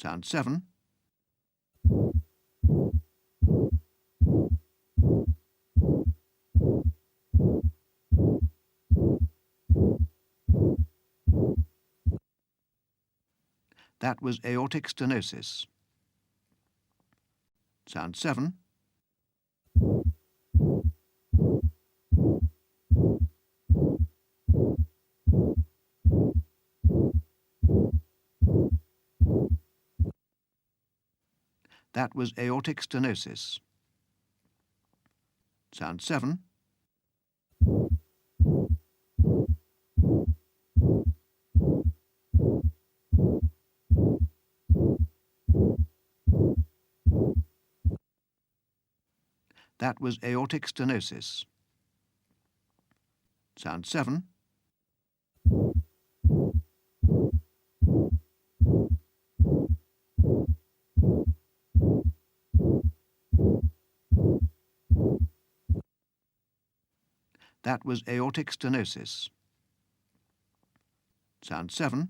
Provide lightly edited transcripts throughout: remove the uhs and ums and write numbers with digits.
Sound 7. That was aortic stenosis. Sound 7. That was aortic stenosis. Sound 7. That was aortic stenosis. Sound 7. That was aortic stenosis. Sound 7.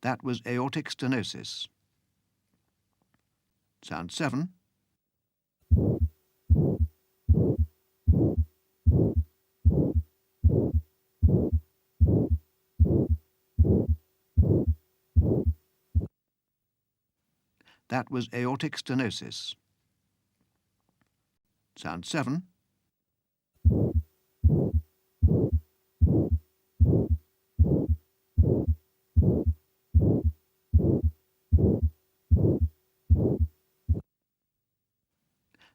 That was aortic stenosis. Sound 7. That was aortic stenosis. Sound 7.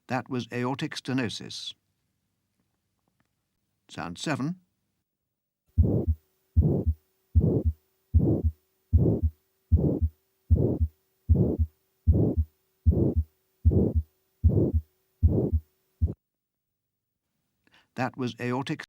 That was aortic stenosis. Sound 7. That was aortic